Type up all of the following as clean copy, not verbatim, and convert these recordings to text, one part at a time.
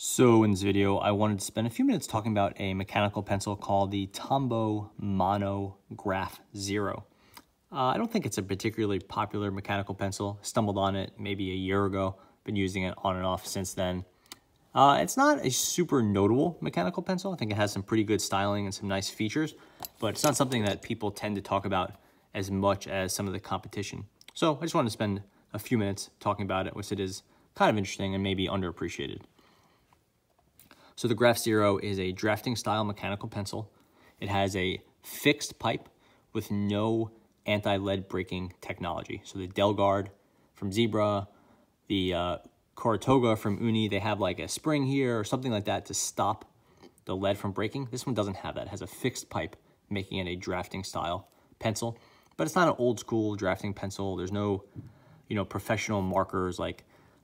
So in this video, I wanted to spend a few minutes talking about a mechanical pencil called the Tombow Mono Graph Zero. I don't think it's a particularly popular mechanical pencil. Stumbled on it maybe a year ago, been using it on and off since then. It's not a super notable mechanical pencil. I think it has some pretty good styling and some nice features, but it's not something that people tend to talk about as much as some of the competition. So I just wanted to spend a few minutes talking about it, which it is kind of interesting and maybe underappreciated. So the Graph Zero is a drafting style mechanical pencil. It has a fixed pipe with no anti-lead braking technology. So the Delgard from Zebra, the Coratoga from Uni, they have like a spring here or something like that to stop the lead from breaking. This one doesn't have that. It has a fixed pipe, making it a drafting style pencil. But it's not an old school drafting pencil. There's no, professional markers like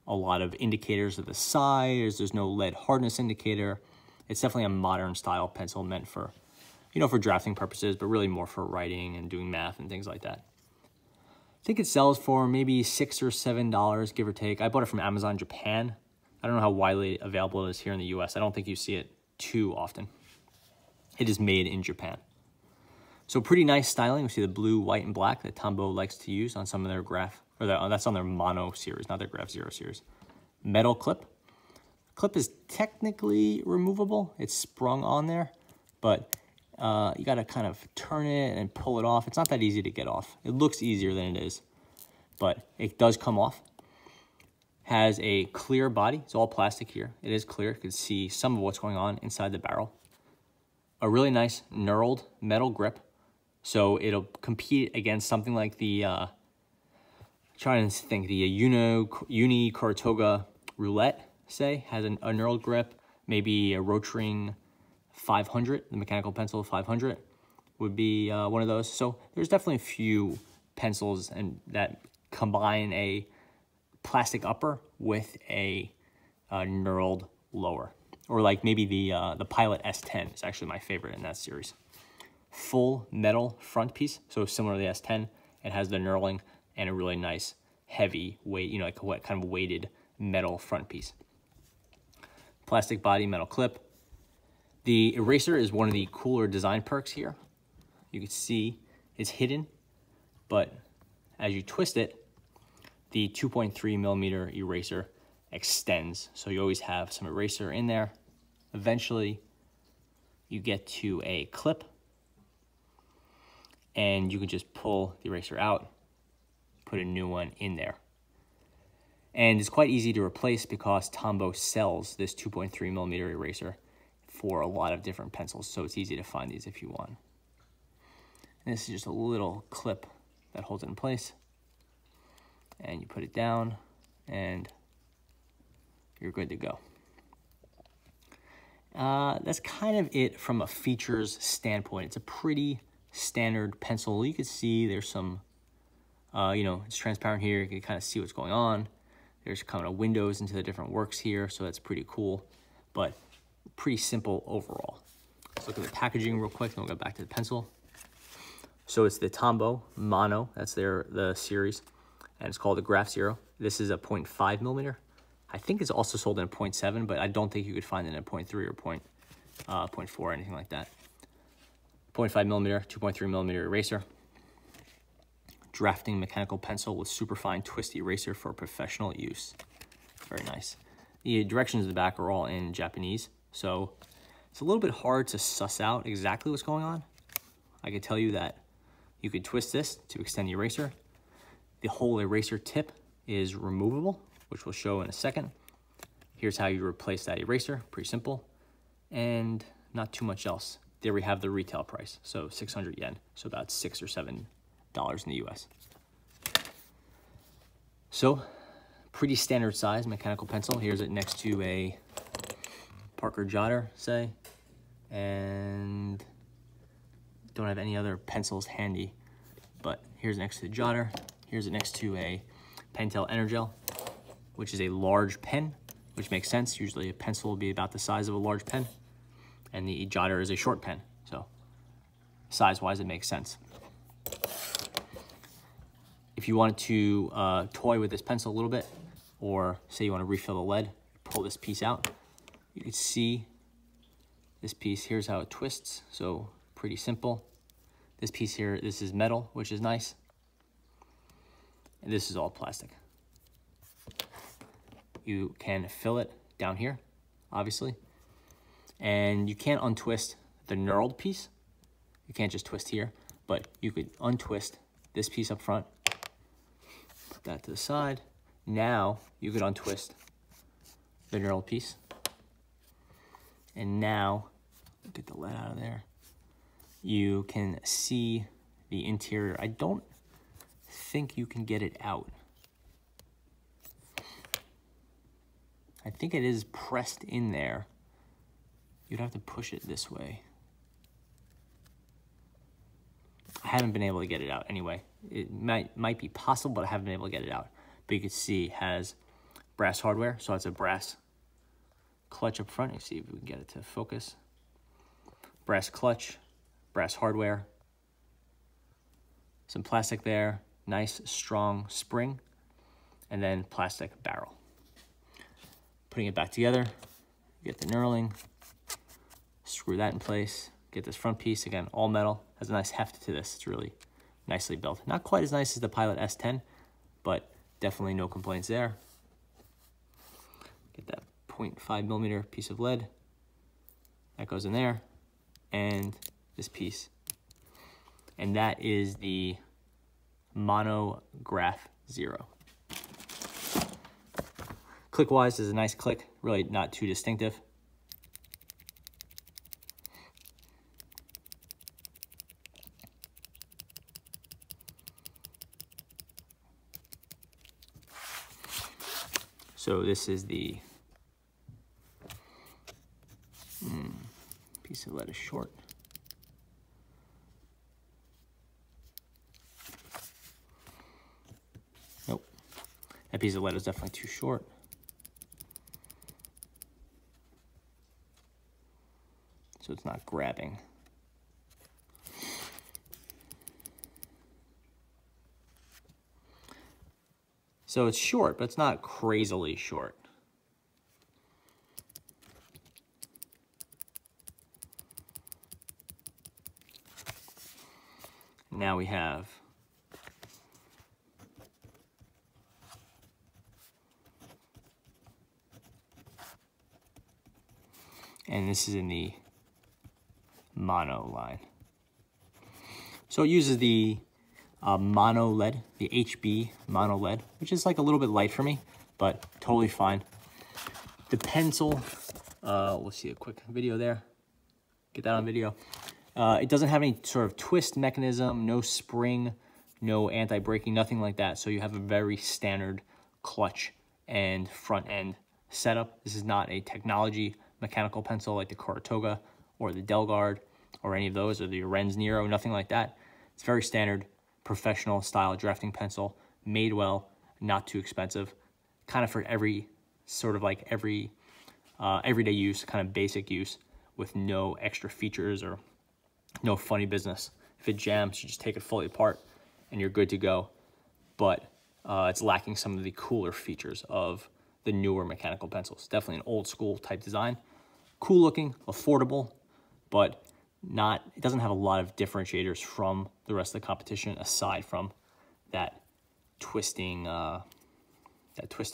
a lot of indicators of the size. There's no lead hardness indicator. It's definitely a modern style pencil meant for, for drafting purposes, but really more for writing and doing math and things like that. I think it sells for maybe $6 or $7, give or take. I bought it from Amazon Japan. I don't know how widely available it is here in the US. I don't think you see it too often. It is made in Japan. So pretty nice styling. We see the blue, white, and black that Tombow likes to use on some of their graph, that's on their Mono series, not their Graph Zero series. Metal clip. Clip is technically removable. It's sprung on there, but you got to kind of turn it and pull it off. It's not that easy to get off. It looks easier than it is, but it does come off. Has a clear body. It's all plastic here. It is clear. You can see some of what's going on inside the barrel. A really nice knurled metal grip. So it'll compete against something like the, trying to think, the Uni Coratoga Roulette, say, has a knurled grip. Maybe a Rotring 500, the mechanical pencil 500 would be one of those. So there's definitely a few pencils that combine a plastic upper with a knurled lower. Or like maybe the Pilot S10 is actually my favorite in that series. Full metal front piece, so similar to the S10. It has the knurling and a really nice heavy weight, like what kind of weighted metal front piece. Plastic body, metal clip. The eraser is one of the cooler design perks here. You can see it's hidden, but as you twist it, the 2.3 millimeter eraser extends. So you always have some eraser in there. Eventually, you get to a clip, and you can just pull the eraser out, put a new one in there. And it's quite easy to replace because Tombow sells this 2.3 millimeter eraser for a lot of different pencils, so it's easy to find these if you want. And this is just a little clip that holds it in place. And you put it down, and you're good to go. That's kind of it from a features standpoint. It's a pretty standard pencil. You can see there's some, it's transparent here. You can kind of see what's going on. There's kind of windows into the different works here, so that's pretty cool, but pretty simple overall. Let's look at the packaging real quick, then we'll go back to the pencil. So it's the Tombow Mono, that's the series, and it's called the Graph Zero. This is a 0.5 millimeter. I think it's also sold in a 0.7, but I don't think you could find it in a 0.3 or 0.4 or anything like that. 0.5 millimeter, 2.3 millimeter eraser. Drafting mechanical pencil with superfine twist eraser for professional use. Very nice. The directions in the back are all in Japanese, so it's a little bit hard to suss out exactly what's going on. I could tell you that you could twist this to extend the eraser. The whole eraser tip is removable, which we'll show in a second. Here's how you replace that eraser, pretty simple, and not too much else. There we have the retail price, so 600 yen, so about $6 or $7 in the US. So, pretty standard size mechanical pencil. Here's it next to a Parker Jotter, say, and don't have any other pencils handy, but here's next to the Jotter. Here's it next to a Pentel Energel, which is a large pen, which makes sense. Usually a pencil will be about the size of a large pen, and the Jotter is a short pen, so size-wise it makes sense. If you wanted to toy with this pencil a little bit, or say you want to refill the lead, pull this piece out, You can see this piece, here's how it twists, so pretty simple. This piece here, this is metal, which is nice. And this is all plastic. You can fill it down here, obviously. And you can't untwist the knurled piece. You can't just twist here, but you could untwist this piece up front, put that to the side. Now you could untwist the knurled piece. And now, get the lead out of there. You can see the interior. I don't think you can get it out. I think it is pressed in there. You'd have to push it this way. I haven't been able to get it out anyway. It might be possible, but I haven't been able to get it out. But you can see it has brass hardware, so it's a brass clutch up front. You see if we can get it to focus. Brass clutch, brass hardware, some plastic there, nice strong spring, and then plastic barrel. Putting it back together, get the knurling, screw that in place, get this front piece, again, all metal, has a nice heft to this. It's really nicely built. Not quite as nice as the Pilot S10, but definitely no complaints there. Get that 0.5 millimeter piece of lead. That goes in there. And this piece. And that is the Monograph Zero. Click-wise is a nice click, really not too distinctive. So this is the piece of lead is short. Nope, that piece of lead is definitely too short. So it's not grabbing. So it's short, but it's not crazily short. Now we have and this is in the mono line. So it uses the mono lead, the HB mono lead, which is like a little bit light for me, but totally fine. The pencil, we'll see a quick video there. Get that on video. It doesn't have any sort of twist mechanism, no spring, no anti-braking, nothing like that. So you have a very standard clutch and front end setup. This is not a technology mechanical pencil like the Coratoga or the Delgard or any of those, or the Renz Nero, nothing like that. It's very standard, professional style drafting pencil, made well, not too expensive, kind of for every sort of like every everyday use, kind of basic use with no extra features or no funny business. If it jams, you just take it fully apart and you're good to go. But it's lacking some of the cooler features of the newer mechanical pencils. Definitely an old school type design. Cool looking, affordable, but it doesn't have a lot of differentiators from the rest of the competition aside from that twisting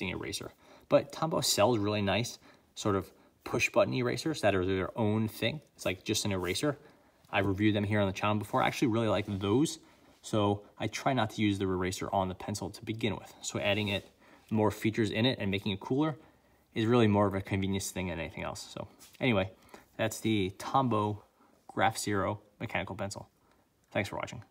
eraser. But Tombow sells really nice sort of push button erasers that are their own thing. It's like just an eraser. I reviewed them here on the channel before. I actually really like those. So I try not to use the eraser on the pencil to begin with. So adding more features in it and making it cooler is really more of a convenience thing than anything else. So anyway, that's the Tombow Graph Zero mechanical pencil. Thanks for watching.